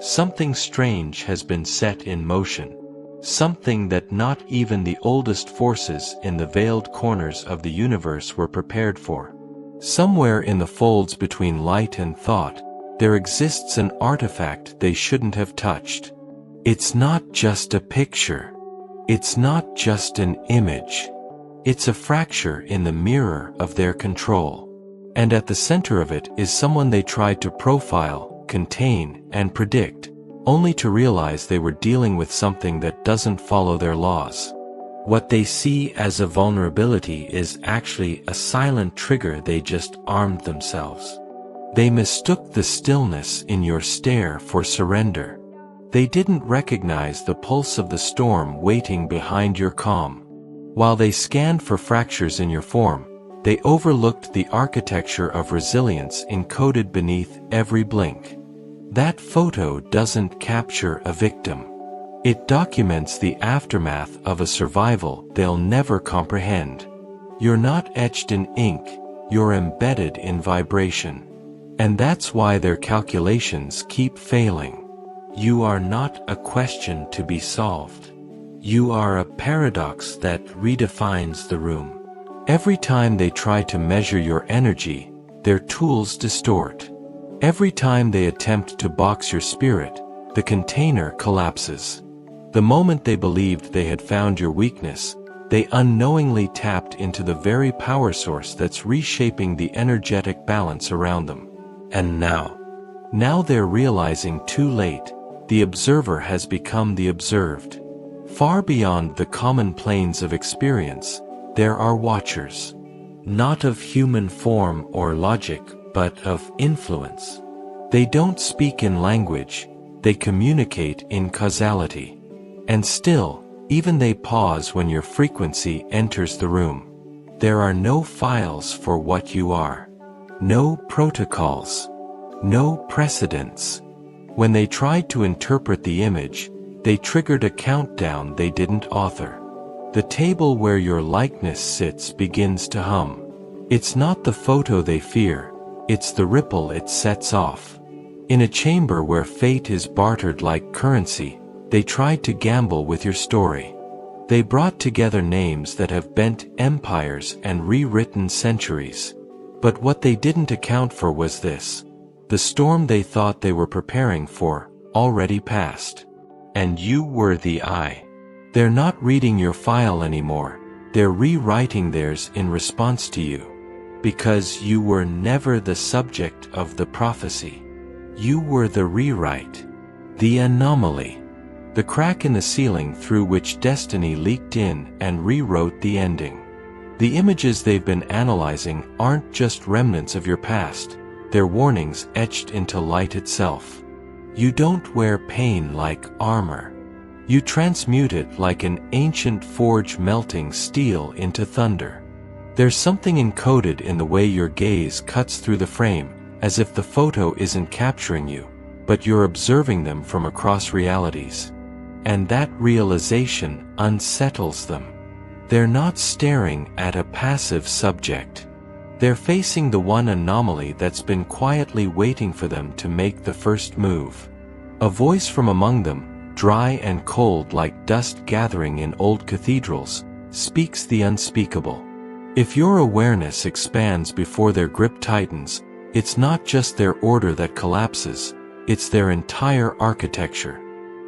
Something strange has been set in motion. Something that not even the oldest forces in the veiled corners of the universe were prepared for. Somewhere in the folds between light and thought, there exists an artifact they shouldn't have touched. It's not just a picture. It's not just an image. It's a fracture in the mirror of their control. And at the center of it is someone they tried to profile, contain, and predict, only to realize they were dealing with something that doesn't follow their laws. What they see as a vulnerability is actually a silent trigger. They just armed themselves. They mistook the stillness in your stare for surrender. They didn't recognize the pulse of the storm waiting behind your calm. While they scanned for fractures in your form, they overlooked the architecture of resilience encoded beneath every blink. That photo doesn't capture a victim. It documents the aftermath of a survival they'll never comprehend. You're not etched in ink, you're embedded in vibration. And that's why their calculations keep failing. You are not a question to be solved. You are a paradox that redefines the room. Every time they try to measure your energy, their tools distort. Every time they attempt to box your spirit, the container collapses. The moment they believed they had found your weakness, they unknowingly tapped into the very power source that's reshaping the energetic balance around them. And now they're realizing too late, the observer has become the observed. Far beyond the common planes of experience, there are watchers. Not of human form or logic, but of influence. They don't speak in language, they communicate in causality. And still, even they pause when your frequency enters the room. There are no files for what you are. No protocols. No precedents. When they tried to interpret the image, they triggered a countdown they didn't author. The table where your likeness sits begins to hum. It's not the photo they fear, it's the ripple it sets off. In a chamber where fate is bartered like currency, they tried to gamble with your story. They brought together names that have bent empires and rewritten centuries. But what they didn't account for was this. The storm they thought they were preparing for, already passed. And you were the eye. They're not reading your file anymore, they're rewriting theirs in response to you. Because you were never the subject of the prophecy. You were the rewrite. The anomaly. The crack in the ceiling through which destiny leaked in and rewrote the ending. The images they've been analyzing aren't just remnants of your past, they're warnings etched into light itself. You don't wear pain like armor. You transmute it like an ancient forge melting steel into thunder. There's something encoded in the way your gaze cuts through the frame, as if the photo isn't capturing you, but you're observing them from across realities. And that realization unsettles them. They're not staring at a passive subject. They're facing the one anomaly that's been quietly waiting for them to make the first move. A voice from among them, dry and cold like dust gathering in old cathedrals, speaks the unspeakable. If your awareness expands before their grip tightens, it's not just their order that collapses, it's their entire architecture.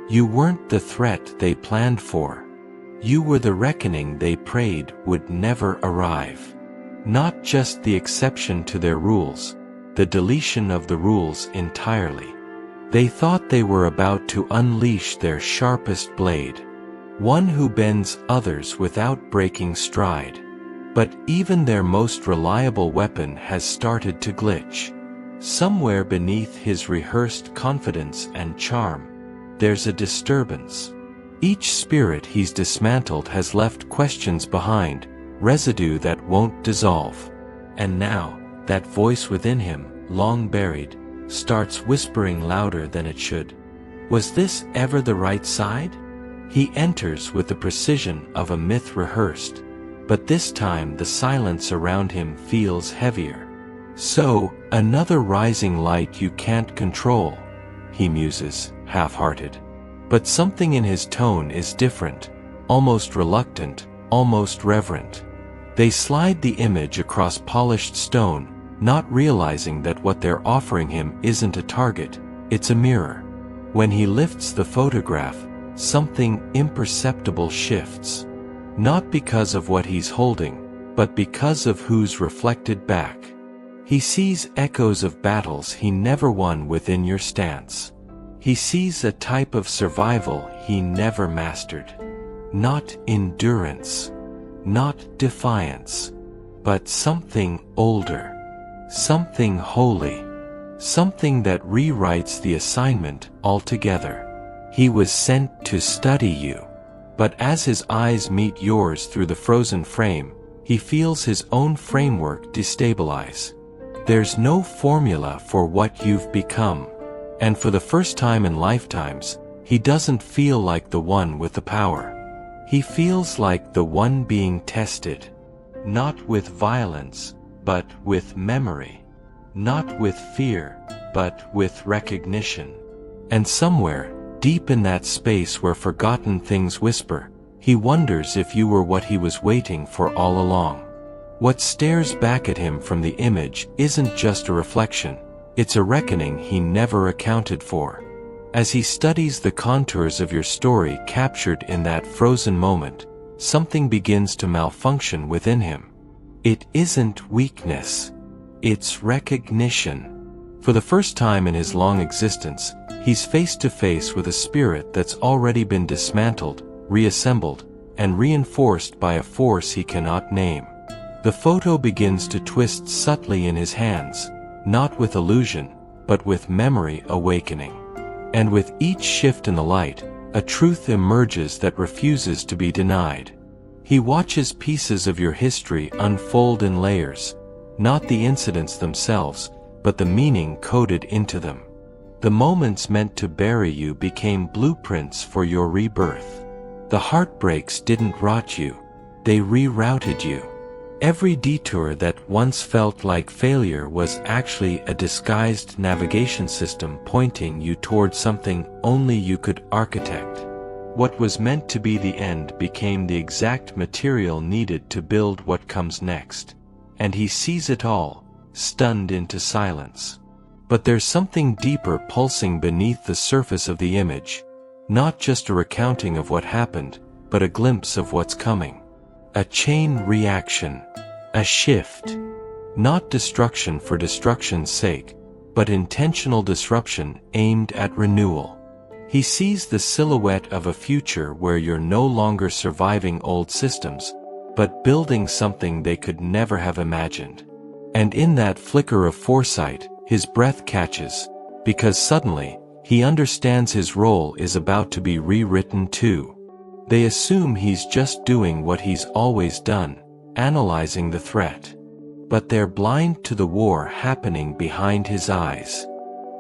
You weren't the threat they planned for. You were the reckoning they prayed would never arrive. Not just the exception to their rules, the deletion of the rules entirely. They thought they were about to unleash their sharpest blade, one who bends others without breaking stride. But even their most reliable weapon has started to glitch. Somewhere beneath his rehearsed confidence and charm, there's a disturbance. Each spirit he's dismantled has left questions behind, residue that won't dissolve. And now, that voice within him, long buried, starts whispering louder than it should. Was this ever the right side? He enters with the precision of a myth rehearsed, but this time the silence around him feels heavier. So, another rising light you can't control, he muses, half-hearted. But something in his tone is different, almost reluctant, almost reverent. They slide the image across polished stone, not realizing that what they're offering him isn't a target, it's a mirror. When he lifts the photograph, something imperceptible shifts. Not because of what he's holding, but because of who's reflected back. He sees echoes of battles he never won within your stance. He sees a type of survival he never mastered. Not endurance, not defiance, but something older, something holy, something that rewrites the assignment altogether. He was sent to study you. But as his eyes meet yours through the frozen frame, he feels his own framework destabilize. There's no formula for what you've become. And for the first time in lifetimes, he doesn't feel like the one with the power. He feels like the one being tested. Not with violence, but with memory. Not with fear, but with recognition. And somewhere, deep in that space where forgotten things whisper, he wonders if you were what he was waiting for all along. What stares back at him from the image isn't just a reflection, it's a reckoning he never accounted for. As he studies the contours of your story captured in that frozen moment, something begins to malfunction within him. It isn't weakness, it's recognition. For the first time in his long existence, he's face to face with a spirit that's already been dismantled, reassembled, and reinforced by a force he cannot name. The photo begins to twist subtly in his hands, not with illusion, but with memory awakening. And with each shift in the light, a truth emerges that refuses to be denied. He watches pieces of your history unfold in layers, not the incidents themselves, but the meaning coded into them. The moments meant to bury you became blueprints for your rebirth. The heartbreaks didn't rot you, they rerouted you. Every detour that once felt like failure was actually a disguised navigation system pointing you toward something only you could architect. What was meant to be the end became the exact material needed to build what comes next. And he sees it all, stunned into silence. But there's something deeper pulsing beneath the surface of the image, not just a recounting of what happened, but a glimpse of what's coming. A chain reaction, a shift. Not destruction for destruction's sake, but intentional disruption aimed at renewal. He sees the silhouette of a future where you're no longer surviving old systems, but building something they could never have imagined. And in that flicker of foresight, his breath catches, because suddenly, he understands his role is about to be rewritten too. They assume he's just doing what he's always done, analyzing the threat. But they're blind to the war happening behind his eyes.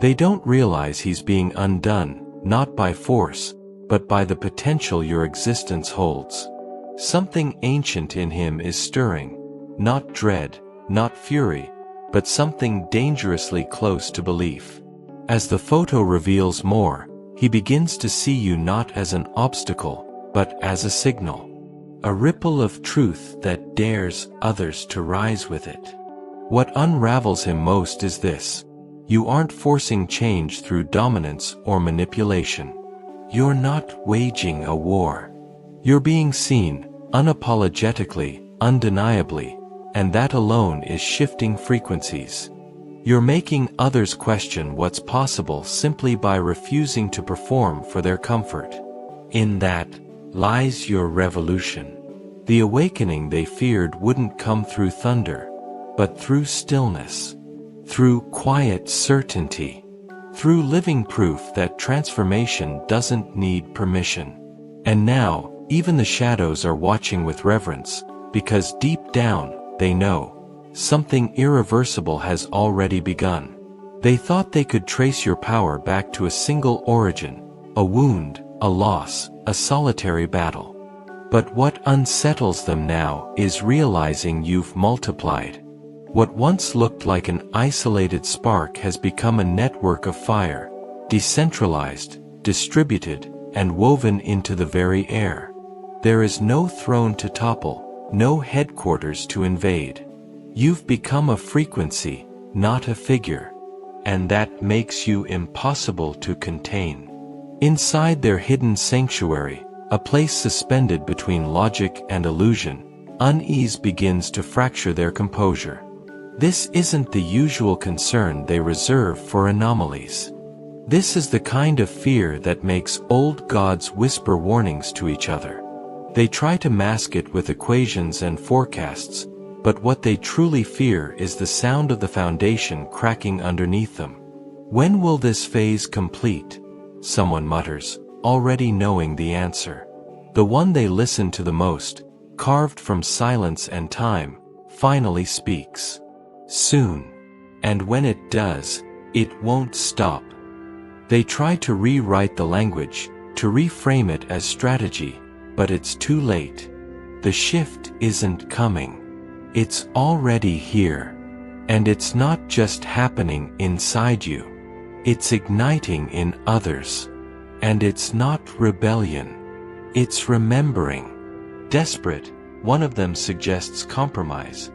They don't realize he's being undone, not by force, but by the potential your existence holds. Something ancient in him is stirring, not dread, not fury, but something dangerously close to belief. As the photo reveals more, he begins to see you not as an obstacle, but as a signal. A ripple of truth that dares others to rise with it. What unravels him most is this: you aren't forcing change through dominance or manipulation. You're not waging a war. You're being seen, unapologetically, undeniably, and that alone is shifting frequencies. You're making others question what's possible simply by refusing to perform for their comfort. In that lies your revolution. The awakening they feared wouldn't come through thunder, but through stillness, through quiet certainty, through living proof that transformation doesn't need permission. And now, even the shadows are watching with reverence, because deep down, they know, something irreversible has already begun. They thought they could trace your power back to a single origin, a wound, a loss, a solitary battle. But what unsettles them now is realizing you've multiplied. What once looked like an isolated spark has become a network of fire, decentralized, distributed, and woven into the very air. There is no throne to topple, no headquarters to invade. You've become a frequency, not a figure. And that makes you impossible to contain. Inside their hidden sanctuary, a place suspended between logic and illusion, unease begins to fracture their composure. This isn't the usual concern they reserve for anomalies. This is the kind of fear that makes old gods whisper warnings to each other. They try to mask it with equations and forecasts, but what they truly fear is the sound of the foundation cracking underneath them. When will this phase complete? Someone mutters, already knowing the answer. The one they listen to the most, carved from silence and time, finally speaks. Soon. And when it does, it won't stop. They try to rewrite the language, to reframe it as strategy, but it's too late. The shift isn't coming. It's already here. And it's not just happening inside you. It's igniting in others. And it's not rebellion. It's remembering. Desperate, one of them suggests compromise.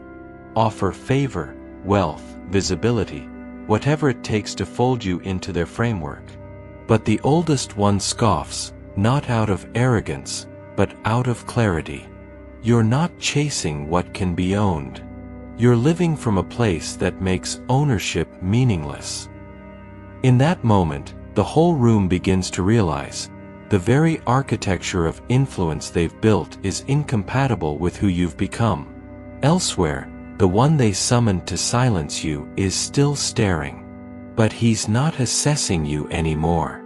Offer favor, wealth, visibility, whatever it takes to fold you into their framework. But the oldest one scoffs, not out of arrogance, but out of clarity. You're not chasing what can be owned. You're living from a place that makes ownership meaningless. In that moment, the whole room begins to realize, the very architecture of influence they've built is incompatible with who you've become. Elsewhere, the one they summoned to silence you is still staring. But he's not assessing you anymore.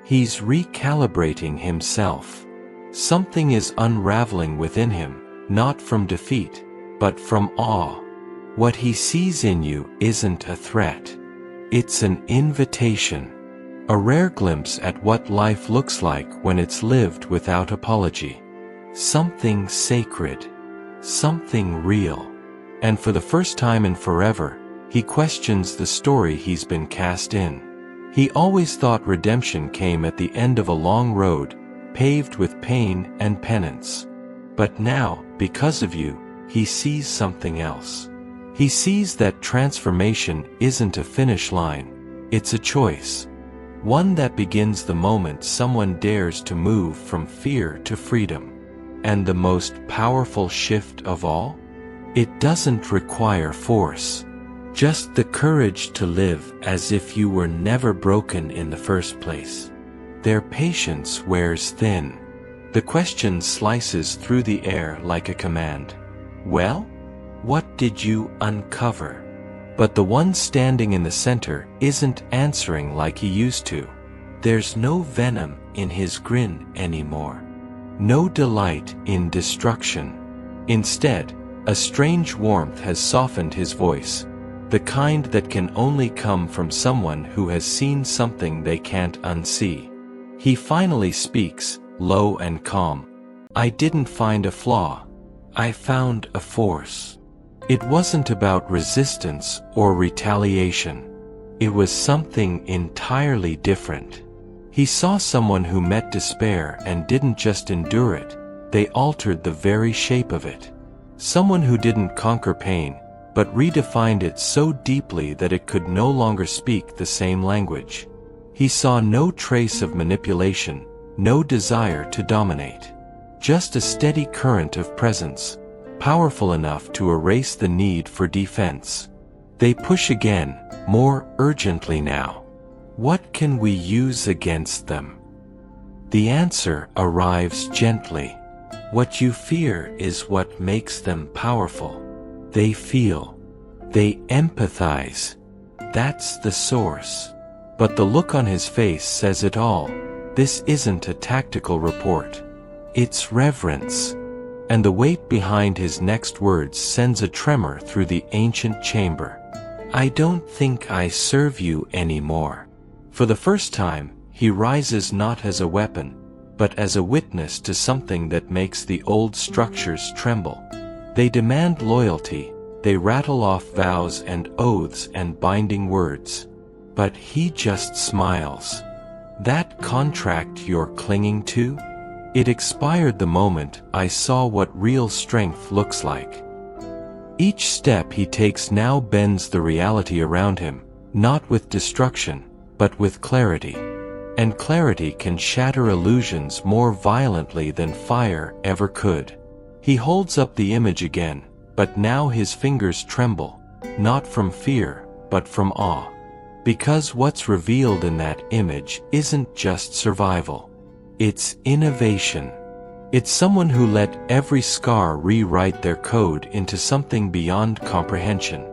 He's recalibrating himself. Something is unraveling within him, not from defeat, but from awe. What he sees in you isn't a threat. It's an invitation. A rare glimpse at what life looks like when it's lived without apology. Something sacred. Something real. And for the first time in forever, he questions the story he's been cast in. He always thought redemption came at the end of a long road, paved with pain and penance. But now, because of you, he sees something else. He sees that transformation isn't a finish line, it's a choice. One that begins the moment someone dares to move from fear to freedom. And the most powerful shift of all? It doesn't require force. Just the courage to live as if you were never broken in the first place. Their patience wears thin. The question slices through the air like a command. Well? What did you uncover? But the one standing in the center isn't answering like he used to. There's no venom in his grin anymore. No delight in destruction. Instead, a strange warmth has softened his voice. The kind that can only come from someone who has seen something they can't unsee. He finally speaks, low and calm. I didn't find a flaw. I found a force. It wasn't about resistance or retaliation. It was something entirely different. He saw someone who met despair and didn't just endure it, they altered the very shape of it. Someone who didn't conquer pain, but redefined it so deeply that it could no longer speak the same language. He saw no trace of manipulation, no desire to dominate. Just a steady current of presence, powerful enough to erase the need for defense. They push again, more urgently now. What can we use against them? The answer arrives gently. What you fear is what makes them powerful. They feel. They empathize. That's the source. But the look on his face says it all. This isn't a tactical report. It's reverence. And the weight behind his next words sends a tremor through the ancient chamber. I don't think I serve you anymore. For the first time, he rises not as a weapon, but as a witness to something that makes the old structures tremble. They demand loyalty, they rattle off vows and oaths and binding words. But he just smiles. That contract you're clinging to? It expired the moment I saw what real strength looks like. Each step he takes now bends the reality around him, not with destruction, but with clarity. And clarity can shatter illusions more violently than fire ever could. He holds up the image again, but now his fingers tremble, not from fear, but from awe. Because what's revealed in that image isn't just survival. It's innovation. It's someone who let every scar rewrite their code into something beyond comprehension.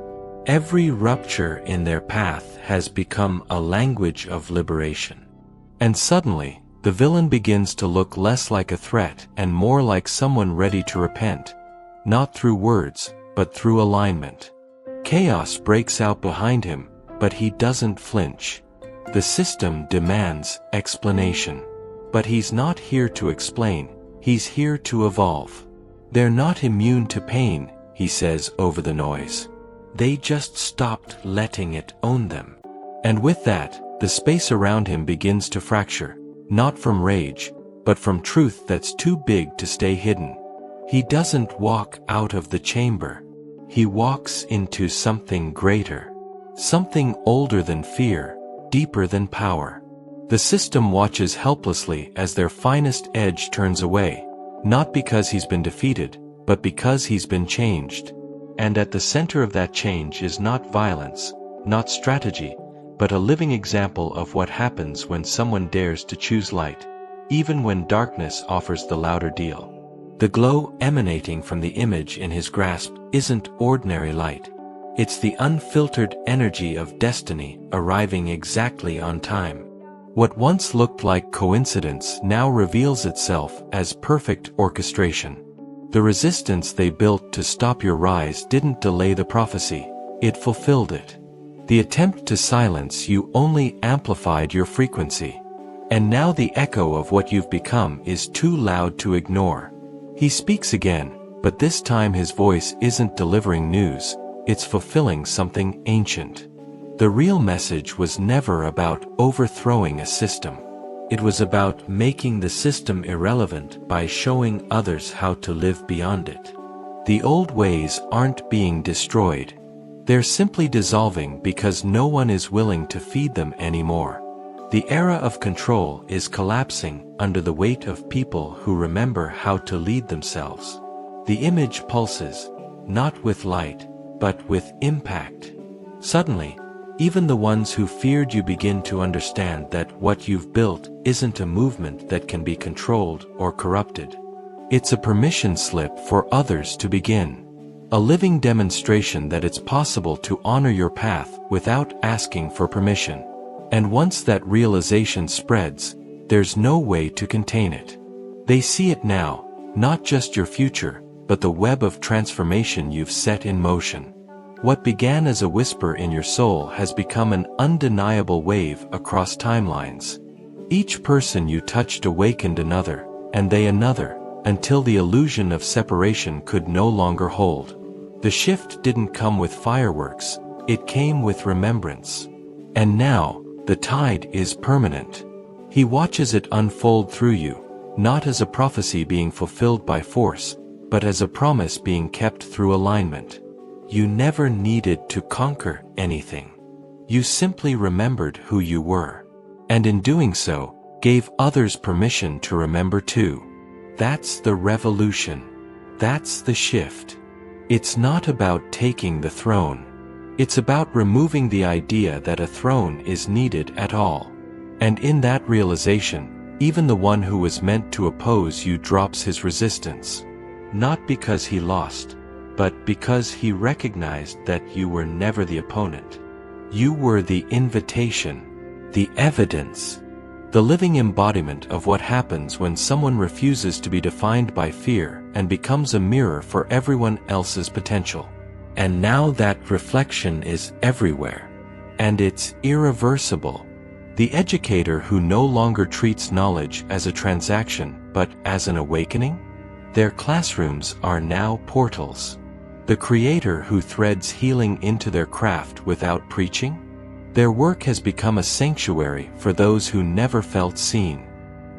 Every rupture in their path has become a language of liberation. And suddenly, the villain begins to look less like a threat and more like someone ready to repent. Not through words, but through alignment. Chaos breaks out behind him, but he doesn't flinch. The system demands explanation. But he's not here to explain, he's here to evolve. They're not immune to pain, he says over the noise. They just stopped letting it own them. And with that, the space around him begins to fracture, not from rage, but from truth that's too big to stay hidden. He doesn't walk out of the chamber. He walks into something greater. Something older than fear, deeper than power. The system watches helplessly as their finest edge turns away, not because he's been defeated, but because he's been changed. And at the center of that change is not violence, not strategy, but a living example of what happens when someone dares to choose light, even when darkness offers the louder deal. The glow emanating from the image in his grasp isn't ordinary light. It's the unfiltered energy of destiny arriving exactly on time. What once looked like coincidence now reveals itself as perfect orchestration. The resistance they built to stop your rise didn't delay the prophecy, it fulfilled it. The attempt to silence you only amplified your frequency. And now the echo of what you've become is too loud to ignore. He speaks again, but this time his voice isn't delivering news, it's fulfilling something ancient. The real message was never about overthrowing a system. It was about making the system irrelevant by showing others how to live beyond it. The old ways aren't being destroyed. They're simply dissolving because no one is willing to feed them anymore. The era of control is collapsing under the weight of people who remember how to lead themselves. The image pulses, not with light, but with impact. Suddenly, even the ones who feared you begin to understand that what you've built isn't a movement that can be controlled or corrupted. It's a permission slip for others to begin. A living demonstration that it's possible to honor your path without asking for permission. And once that realization spreads, there's no way to contain it. They see it now, not just your future, but the web of transformation you've set in motion. What began as a whisper in your soul has become an undeniable wave across timelines. Each person you touched awakened another, and they another, until the illusion of separation could no longer hold. The shift didn't come with fireworks, it came with remembrance. And now, the tide is permanent. He watches it unfold through you, not as a prophecy being fulfilled by force, but as a promise being kept through alignment. You never needed to conquer anything. You simply remembered who you were. And in doing so, gave others permission to remember too. That's the revolution. That's the shift. It's not about taking the throne. It's about removing the idea that a throne is needed at all. And in that realization, even the one who was meant to oppose you drops his resistance. Not because he lost, but because he recognized that you were never the opponent. You were the invitation, the evidence, the living embodiment of what happens when someone refuses to be defined by fear and becomes a mirror for everyone else's potential. And now that reflection is everywhere. And it's irreversible. The educator who no longer treats knowledge as a transaction but as an awakening? Their classrooms are now portals. The creator who threads healing into their craft without preaching? Their work has become a sanctuary for those who never felt seen.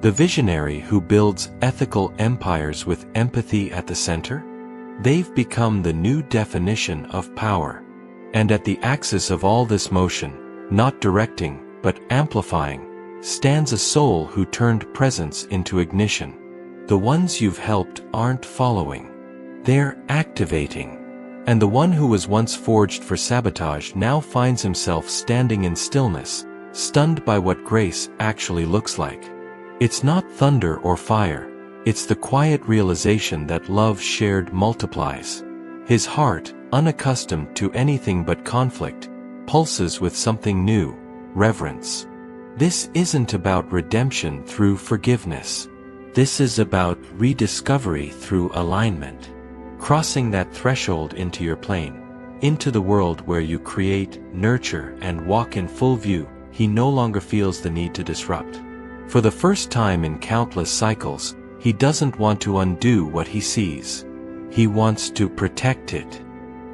The visionary who builds ethical empires with empathy at the center? They've become the new definition of power. And at the axis of all this motion, not directing, but amplifying, stands a soul who turned presence into ignition. The ones you've helped aren't following. They're activating. And the one who was once forged for sabotage now finds himself standing in stillness, stunned by what grace actually looks like. It's not thunder or fire. It's the quiet realization that love shared multiplies. His heart, unaccustomed to anything but conflict, pulses with something new, reverence. This isn't about redemption through forgiveness. This is about rediscovery through alignment. Crossing that threshold into your plane, into the world where you create, nurture, and walk in full view, he no longer feels the need to disrupt. For the first time in countless cycles, he doesn't want to undo what he sees. He wants to protect it.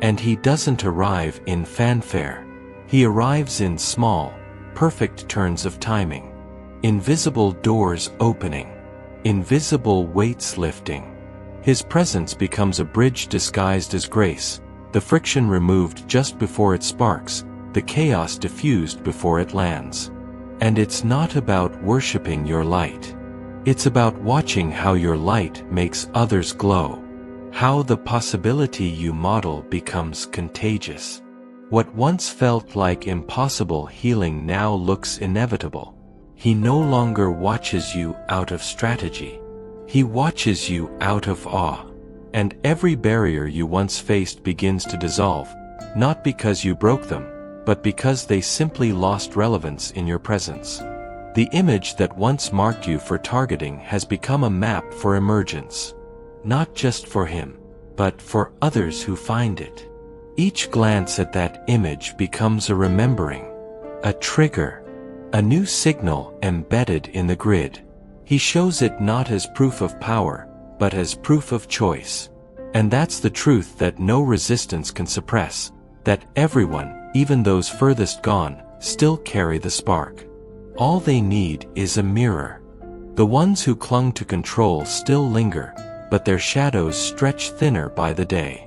And he doesn't arrive in fanfare. He arrives in small, perfect turns of timing. Invisible doors opening. Invisible weights lifting. His presence becomes a bridge disguised as grace, the friction removed just before it sparks, the chaos diffused before it lands. And it's not about worshiping your light. It's about watching how your light makes others glow. How the possibility you model becomes contagious. What once felt like impossible healing now looks inevitable. He no longer watches you out of strategy. He watches you out of awe. And every barrier you once faced begins to dissolve, not because you broke them, but because they simply lost relevance in your presence. The image that once marked you for targeting has become a map for emergence. Not just for him, but for others who find it. Each glance at that image becomes a remembering, a trigger, a new signal embedded in the grid. He shows it not as proof of power, but as proof of choice. And that's the truth that no resistance can suppress, that everyone, even those furthest gone, still carry the spark. All they need is a mirror. The ones who clung to control still linger, but their shadows stretch thinner by the day.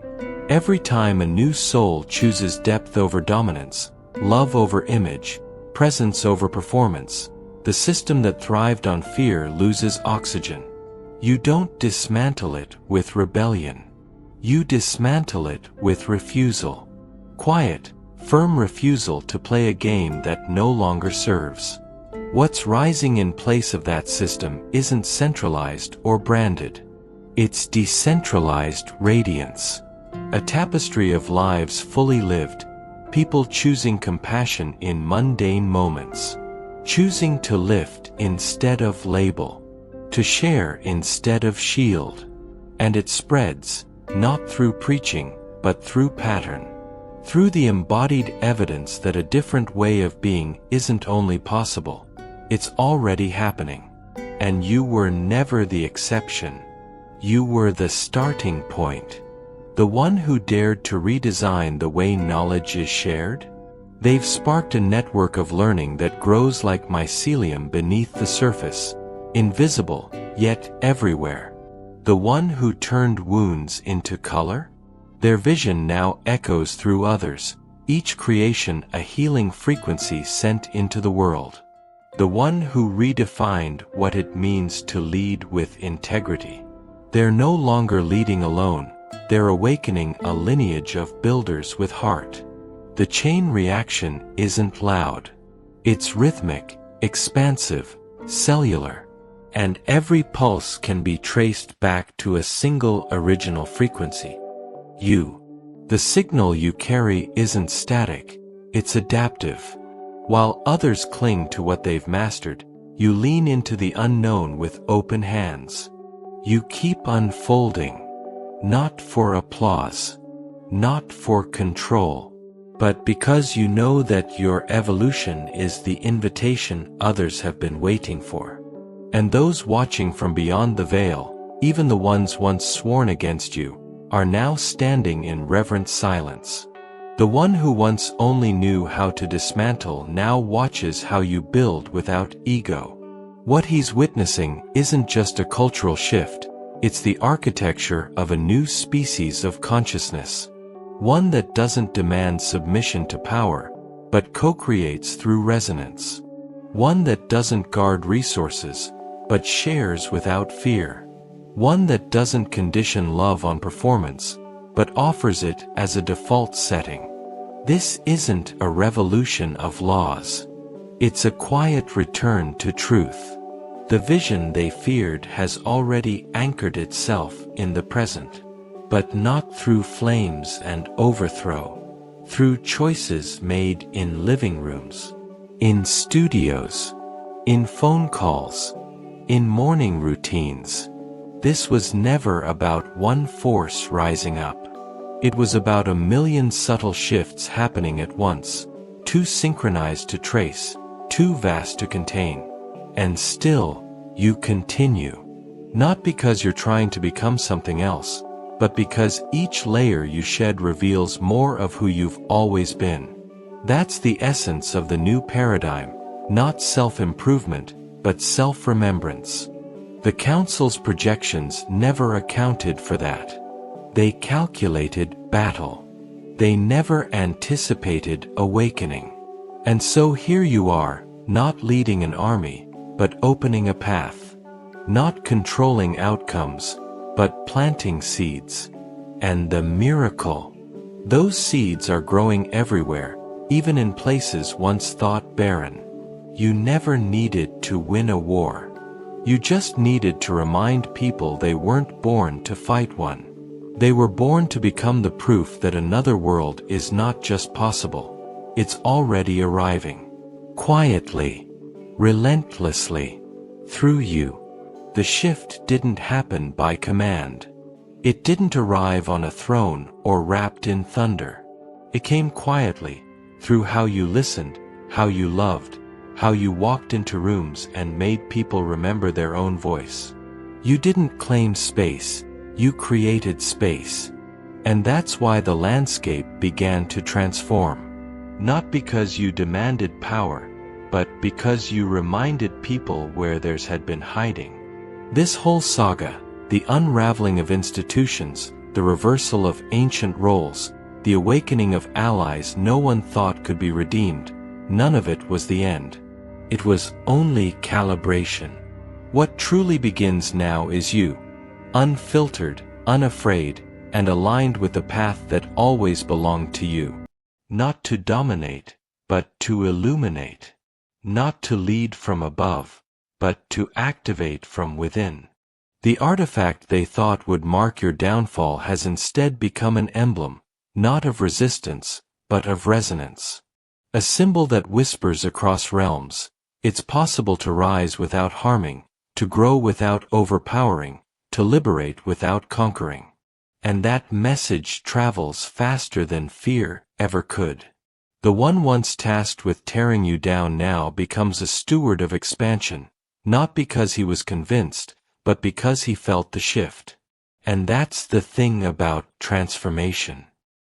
Every time a new soul chooses depth over dominance, love over image, presence over performance, the system that thrived on fear loses oxygen. You don't dismantle it with rebellion. You dismantle it with refusal. Quiet, firm refusal to play a game that no longer serves. What's rising in place of that system isn't centralized or branded. It's decentralized radiance. A tapestry of lives fully lived, people choosing compassion in mundane moments. Choosing to lift instead of label. To share instead of shield. And it spreads, not through preaching, but through pattern. Through the embodied evidence that a different way of being isn't only possible, it's already happening. And you were never the exception. You were the starting point. The one who dared to redesign the way knowledge is shared? They've sparked a network of learning that grows like mycelium beneath the surface, invisible, yet everywhere. The one who turned wounds into color? Their vision now echoes through others, each creation a healing frequency sent into the world. The one who redefined what it means to lead with integrity. They're no longer leading alone, they're awakening a lineage of builders with heart. The chain reaction isn't loud. It's rhythmic, expansive, cellular. And every pulse can be traced back to a single original frequency. You. The signal you carry isn't static, it's adaptive. While others cling to what they've mastered, you lean into the unknown with open hands. You keep unfolding. Not for applause. Not for control. But because you know that your evolution is the invitation others have been waiting for. And those watching from beyond the veil, even the ones once sworn against you, are now standing in reverent silence. The one who once only knew how to dismantle now watches how you build without ego. What he's witnessing isn't just a cultural shift, it's the architecture of a new species of consciousness. One that doesn't demand submission to power, but co-creates through resonance. One that doesn't guard resources, but shares without fear. One that doesn't condition love on performance, but offers it as a default setting. This isn't a revolution of laws. It's a quiet return to truth. The vision they feared has already anchored itself in the present, but not through flames and overthrow, through choices made in living rooms, in studios, in phone calls, in morning routines. This was never about one force rising up. It was about a million subtle shifts happening at once, too synchronized to trace, too vast to contain. And still, you continue. Not because you're trying to become something else, but because each layer you shed reveals more of who you've always been. That's the essence of the new paradigm, not self-improvement, but self-remembrance. The Council's projections never accounted for that. They calculated battle. They never anticipated awakening. And so here you are, not leading an army, but opening a path. Not controlling outcomes, but planting seeds. And the miracle. Those seeds are growing everywhere, even in places once thought barren. You never needed to win a war. You just needed to remind people they weren't born to fight one. They were born to become the proof that another world is not just possible, it's already arriving. Quietly, relentlessly, through you. The shift didn't happen by command. It didn't arrive on a throne or wrapped in thunder. It came quietly, through how you listened, how you loved, how you walked into rooms and made people remember their own voice. You didn't claim space, you created space. And that's why the landscape began to transform. Not because you demanded power, but because you reminded people where theirs had been hiding. This whole saga, the unraveling of institutions, the reversal of ancient roles, the awakening of allies no one thought could be redeemed, none of it was the end. It was only calibration. What truly begins now is you, unfiltered, unafraid, and aligned with the path that always belonged to you. Not to dominate, but to illuminate. Not to lead from above, but to activate from within. The artifact they thought would mark your downfall has instead become an emblem, not of resistance, but of resonance. A symbol that whispers across realms. It's possible to rise without harming, to grow without overpowering, to liberate without conquering. And that message travels faster than fear ever could. The one once tasked with tearing you down now becomes a steward of expansion, not because he was convinced, but because he felt the shift. And that's the thing about transformation.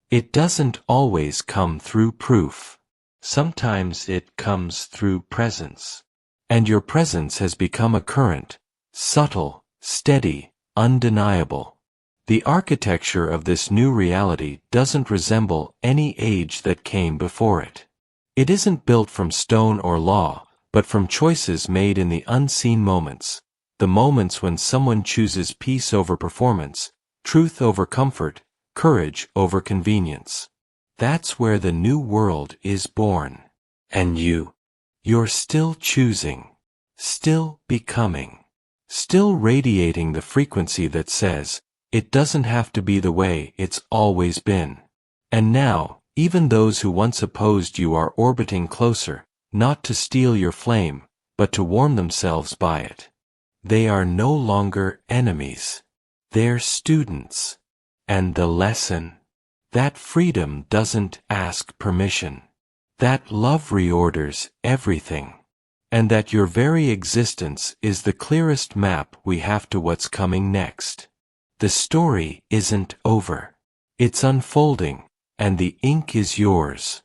It doesn't always come through proof. Sometimes it comes through presence. And your presence has become a current, subtle, steady, undeniable. The architecture of this new reality doesn't resemble any age that came before it. It isn't built from stone or law, but from choices made in the unseen moments, the moments when someone chooses peace over performance, truth over comfort, courage over convenience. That's where the new world is born. And you're still choosing, still becoming, still radiating the frequency that says, it doesn't have to be the way it's always been. And now, even those who once opposed you are orbiting closer, not to steal your flame, but to warm themselves by it. They are no longer enemies. They're students. And the lesson? That freedom doesn't ask permission. That love reorders everything. And that your very existence is the clearest map we have to what's coming next. The story isn't over. It's unfolding, And the ink is yours.